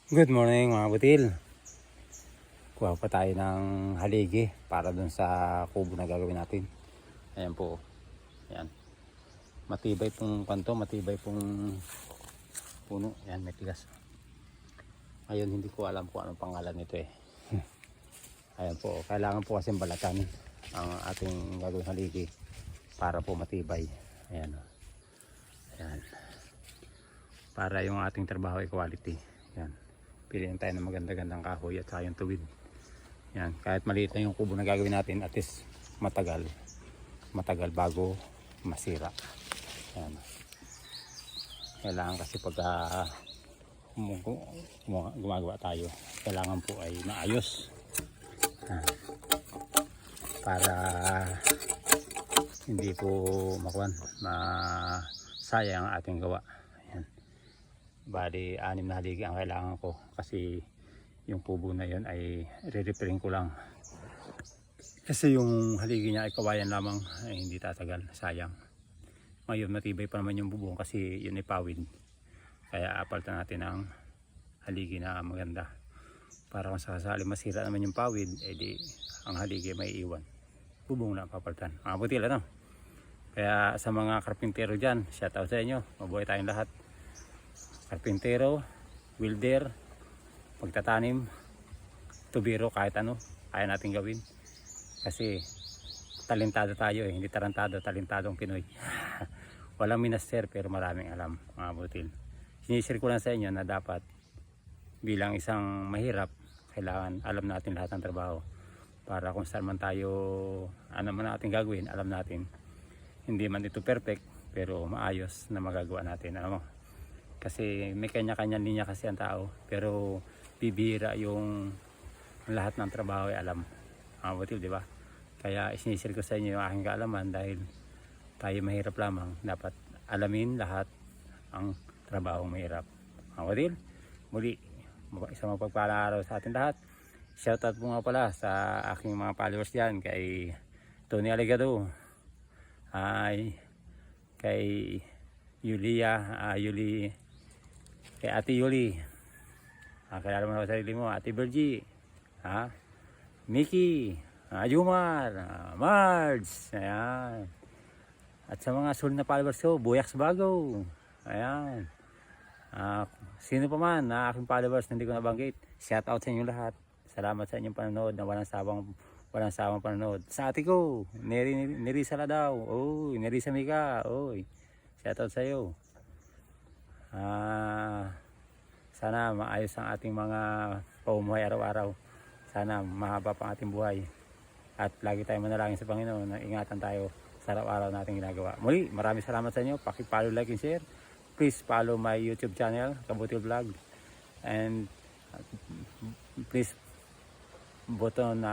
Good morning mga butil. Kuha pa tayo ng haligi para dun sa kubo na gagawin natin. Ayan po. Ayan. Matibay pong kanto, matibay pong puno. Ayan, may tigas. Ayun, hindi ko alam kung anong pangalan nito eh. Ayan po. Kailangan po kasi balatan ang ating gagawin haligi para po matibay. Ayan. Ayan. Para yung ating trabaho ay quality. Ayan. Piliin tayo ng maganda-gandang kahoy at saka yung tuwid. Yan, kahit maliit na yung kubo na gagawin natin, at least matagal bago masira. Yan. Kailangan kasi pag gumagawa tayo, kailangan po ay maayos. Yan. Para hindi po masayang ang ating gawa. Bali 6 na haligi ang kailangan ko kasi yung kubo na yun ay re-repairing ko lang kasi yung haligi niya ay kawayan lamang, ay hindi tatagal, sayang. Ngayon matibay pa naman yung bubong kasi yun ay pawid, kaya apalitan natin ang haligi na maganda para kung sakasali masira naman yung pawid, edi ang haligi may iwan, bubong na papalitan. Mga butil, ano? Kaya sa mga karpintero dyan, shout out sa inyo, mabuhay tayong lahat. Karpintero, welder, pagtatanim, tubiro, kahit ano kaya natin gawin kasi talentado tayo eh, hindi tarantado, talentadong Pinoy. Walang minaster pero maraming alam mga butil. Sinishare ko lang sa inyo na dapat bilang isang mahirap, kailangan alam natin lahat ng trabaho para kung saan man tayo, ano man natin gagawin, alam natin. Hindi man ito perfect pero maayos na magagawa natin, ano mo. Kasi may kanya-kanya linya kasi ang tao, pero bibihira yung lahat ng trabaho ay alam. Mga butil, di ba? Kaya isinisir ko sa inyo yung aking kaalaman dahil tayo mahirap lamang, dapat alamin lahat ang trabaho mahirap. Mga butil, muli isang mapagpalang araw sa atin lahat. Shoutout po nga pala sa aking mga followers dyan, kay Tony Aligado, ay kay Yulia, kay Ate Yuli, kilala mo na sarili mo, Ate Bergie, Mickey, Jumar, Marge, ayan. At sa mga solid na followers ko, Buyax Bago, ayan. Sino pa man na aking followers na hindi ko nabanggit, shout out sa inyo lahat. Salamat sa inyong panonood na walang sawang panonood. Sa ate ko, Nerisa daw, oy, Nerisa Mika, oy, shout out sa iyo. Sana maayos ang ating mga pamumuhay araw-araw. Sana mahaba pa ang ating buhay at lagi tayong manalangin sa Panginoon na ingatan tayo sa araw-araw nating ginagawa. Muli, maraming salamat sa inyo. Paki-follow, like and share. Please follow my YouTube channel, Kabutil Vlog, and please button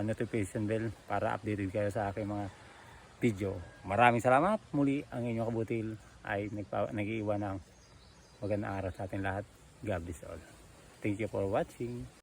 notification bell para updated kayo sa aking mga video. Maraming salamat. Muli, ang inyong Kabutil ay nag-iiwan ng magandang araw sa ating lahat. God bless all. Thank you for watching.